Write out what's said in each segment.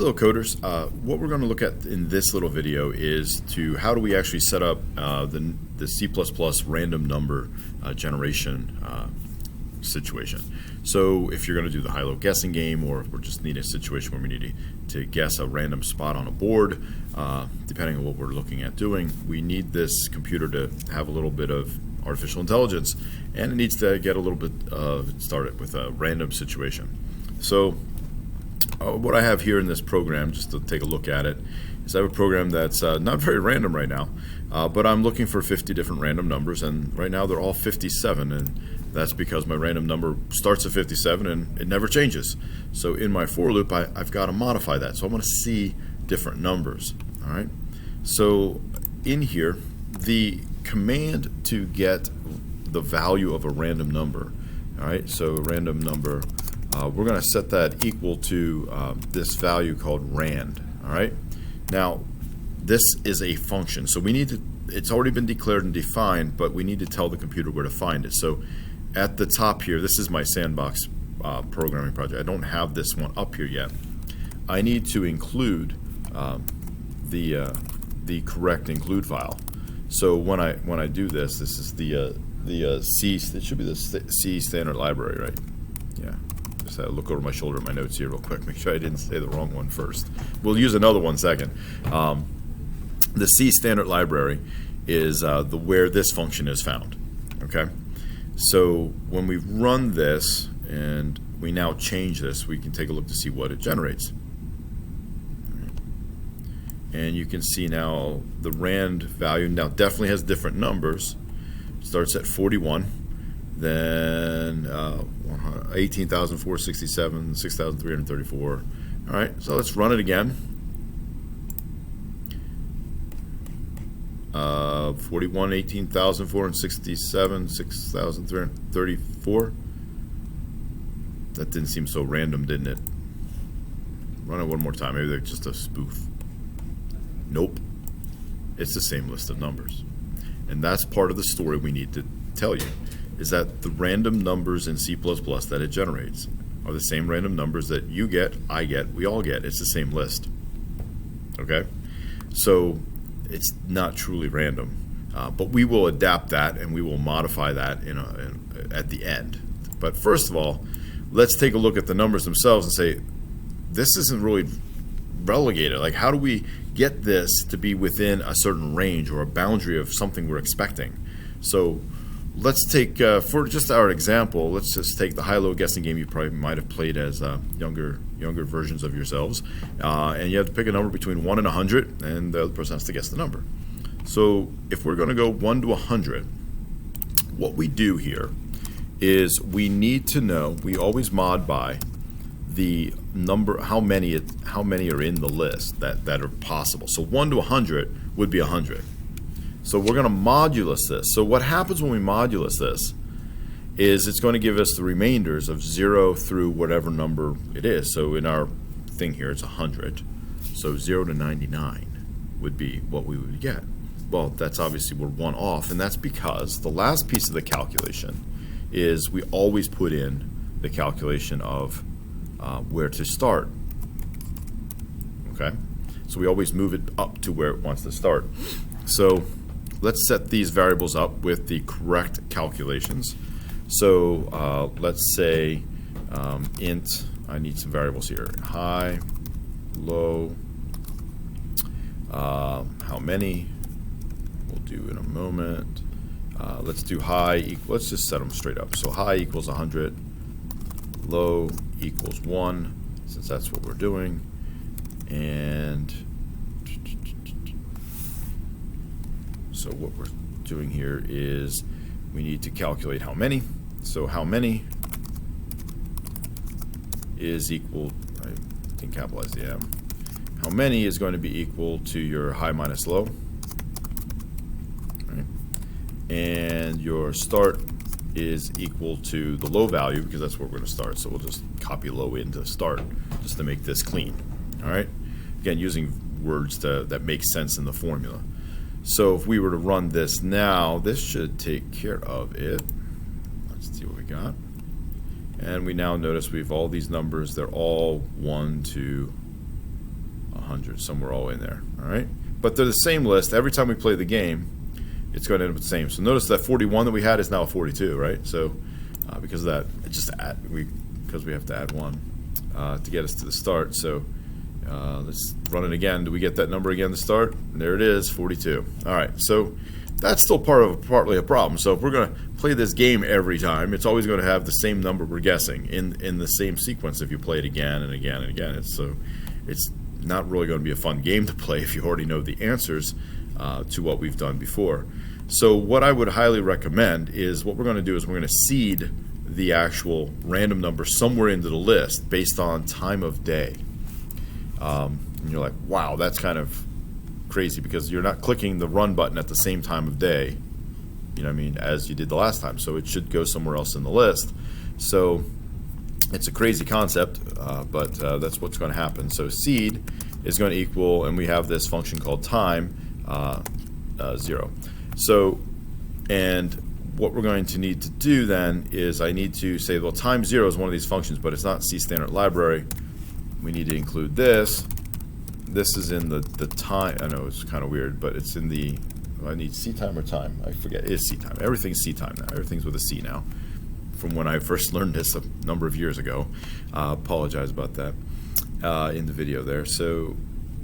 Hello coders. What we're going to look at in this little video is how do we actually set up the C++ random number generation situation. So if you're going to do the high-low guessing game, or if we just need a situation where we need to guess a random spot on a board, depending on what we're looking at doing, we need this computer to have a little bit of artificial intelligence, and it needs to get a little bit started with a random situation. So what I have here in this program, just to take a look at it, is I have a program that's not very random right now, but I'm looking for 50 different random numbers, and right now they're all 57, and that's because my random number starts at 57 and it never changes. So in my for loop, I've got to modify that. So I want to see different numbers. All right. So in here, the command to get the value of a random number. All right. So random number. We're going to set that equal to this value called rand. All right. Now, this is a function, so we need to. It's already been declared and defined, but we need to tell the computer where to find it. So, at the top here, this is my sandbox programming project. I don't have this one up here yet. I need to include the correct include file. So when I do this, this is the C. It should be the C standard library, right? Yeah. Just look over my shoulder at my notes here real quick. Make sure I didn't say the wrong one first. We'll use another one second. The C standard library is where this function is found. Okay. So when we run this and we now change this, we can take a look to see what it generates. And you can see now the rand value now definitely has different numbers. It starts at 41, then 18,467, 6,334. All right, so let's run it again. 41, 18,467, 6,334. That didn't seem so random, didn't it? Run it one more time. Maybe they're just a spoof. Nope. It's the same list of numbers. And that's part of the story we need to tell you, is that the random numbers in C++ that it generates are the same random numbers that you get, I get, we all get. It's the same list. Okay? So it's not truly random, but we will adapt that and we will modify that at the end. But first of all, let's take a look at the numbers themselves and say, this isn't really relegated. Like, how do we get this to be within a certain range or a boundary of something we're expecting? So let's take, for just our example, let's just take the high-low guessing game you probably might have played as younger versions of yourselves, and you have to pick a number between 1 and 100, and the other person has to guess the number. So if we're going to go 1 to 100, what we do here is we need to know, we always mod by the number, how many are in the list that are possible. So 1 to 100 would be 100. So we're going to modulus this. So what happens when we modulus this is it's going to give us the remainders of 0 through whatever number it is. So in our thing here, it's 100. So 0 to 99 would be what we would get. Well, that's obviously we're 1 off, and that's because the last piece of the calculation is we always put in the calculation of where to start. Okay? So we always move it up to where it wants to start. So let's set these variables up with the correct calculations. So let's say int, I need some variables here, high, low, how many, we'll do in a moment. Let's do high, let's just set them straight up. So high equals 100, low equals 1, since that's what we're doing, and so what we're doing here is we need to calculate how many. So how many is equal, I can capitalize the M. How many is going to be equal to your high minus low. Right? And your start is equal to the low value, because that's where we're going to start. So we'll just copy low into start just to make this clean. All right? Again, using words that make sense in the formula. So if we were to run this now, this should take care of it. Let's see what we got. And we now notice we've all these numbers, they're all 1 to 100, somewhere all in there. All right, but they're the same list. Every time we play the game, it's going to end up the same. So notice that 41 that we had is now a 42, right? So because of that, it just because we have to add 1 to get us to the start. So let's run it again. Do we get that number again to start? And there it is, 42. All right, so that's still partly a problem. So if we're going to play this game every time, it's always going to have the same number we're guessing in the same sequence if you play it again and again and again. So it's not really going to be a fun game to play if you already know the answers to what we've done before. So what I would highly recommend is what we're going to do is we're going to seed the actual random number somewhere into the list based on time of day. And you're like, wow, that's kind of crazy because you're not clicking the run button at the same time of day, you know what I mean, as you did the last time. So it should go somewhere else in the list. So it's a crazy concept, but that's what's going to happen. So seed is going to equal, and we have this function called time, 0. So, and what we're going to need to do then is I need to say, well, time 0 is one of these functions, but it's not C standard library. We need to include this. This is in the time. I know it's kind of weird, but it's in the, I need C time or time. I forget. It's C time. Everything's C time now. Everything's with a C now. From when I first learned this a number of years ago. Apologize about that in the video there. So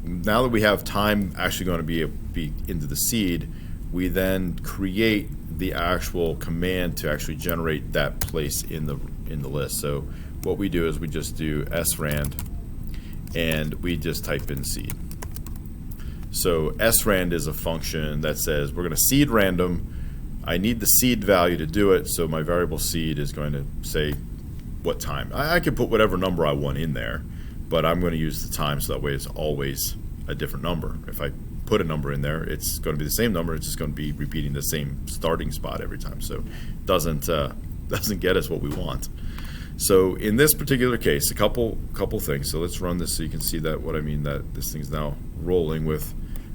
now that we have time actually going to be into the seed, we then create the actual command to actually generate that place in the list. So what we do is we just do srand, and we just type in seed. So srand is a function that says we're going to seed random. I need the seed value to do it, so my variable seed is going to say what time. I can put whatever number I want in there, but I'm going to use the time so that way it's always a different number. If I put a number in there, it's going to be the same number. It's just going to be repeating the same starting spot every time. So it doesn't get us what we want. So in this particular case, a couple things. So let's run this so you can see that what I mean, that this thing's now rolling with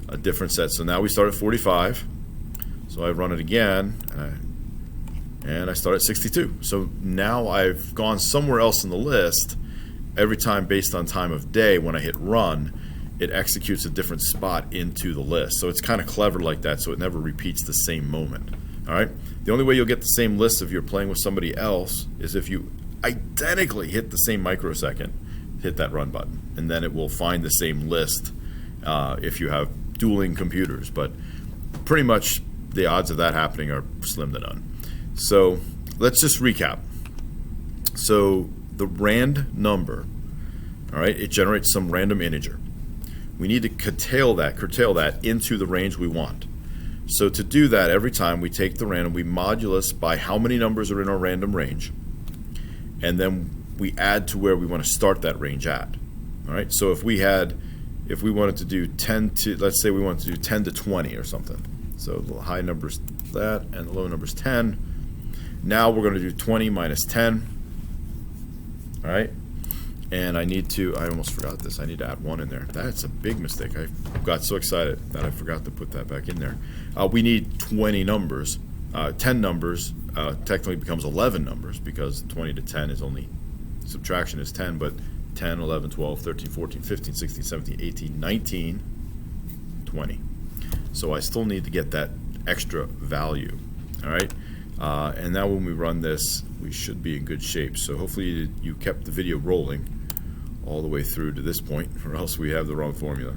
a different set. So now we start at 45. So I run it again, and I start at 62. So now I've gone somewhere else in the list. Every time based on time of day, when I hit run, it executes a different spot into the list. So it's kind of clever like that, so it never repeats the same moment. All right. The only way you'll get the same list if you're playing with somebody else is if you identically hit the same microsecond, hit that run button, and then it will find the same list if you have dueling computers. But pretty much the odds of that happening are slim to none. So let's just recap. So the rand number, all right, it generates some random integer. We need to curtail that into the range we want. So to do that, every time we take the random, we modulus by how many numbers are in our random range, and then we add to where we want to start that range at. All right. So if we wanted to do 10 to, let's say we want to do 10 to 20 or something. So the high number's that, and the low number's 10. Now we're going to do 20 minus 10. All right. And I almost forgot this. I need to add 1 in there. That's a big mistake. I got so excited that I forgot to put that back in there. We need 20 numbers. 10 numbers technically becomes 11 numbers because 20 to 10 is only, subtraction is 10, but 10, 11, 12, 13, 14, 15, 16, 17, 18, 19, 20. So I still need to get that extra value. All right. And now when we run this, we should be in good shape. So hopefully you kept the video rolling all the way through to this point, or else we have the wrong formula.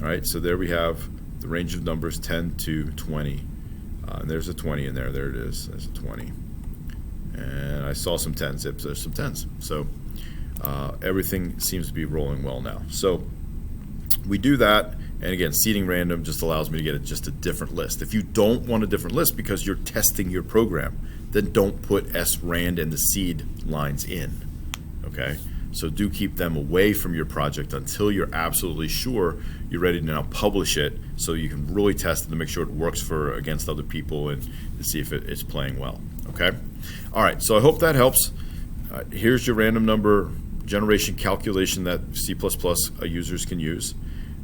All right, so there we have the range of numbers 10 to 20. And there's a 20 in there. There it is. There's a 20. And I saw some 10s. Yep, there's some 10s. So everything seems to be rolling well now. So we do that. And again, seeding random just allows me to get just a different list. If you don't want a different list because you're testing your program, then don't put srand and the seed lines in. Okay? So do keep them away from your project until you're absolutely sure you're ready to now publish it, so you can really test it to make sure it works against other people and to see if it's playing well. Okay? All right, so I hope that helps. Here's your random number generation calculation that C++ users can use.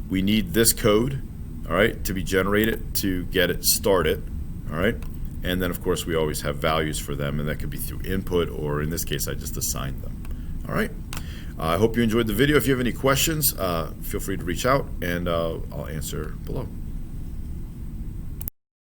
We need this code, all right, to be generated to get it started, all right? And then, of course, we always have values for them, and that could be through input, or in this case, I just assigned them, all right? I hope you enjoyed the video. If you have any questions, feel free to reach out, and I'll answer below.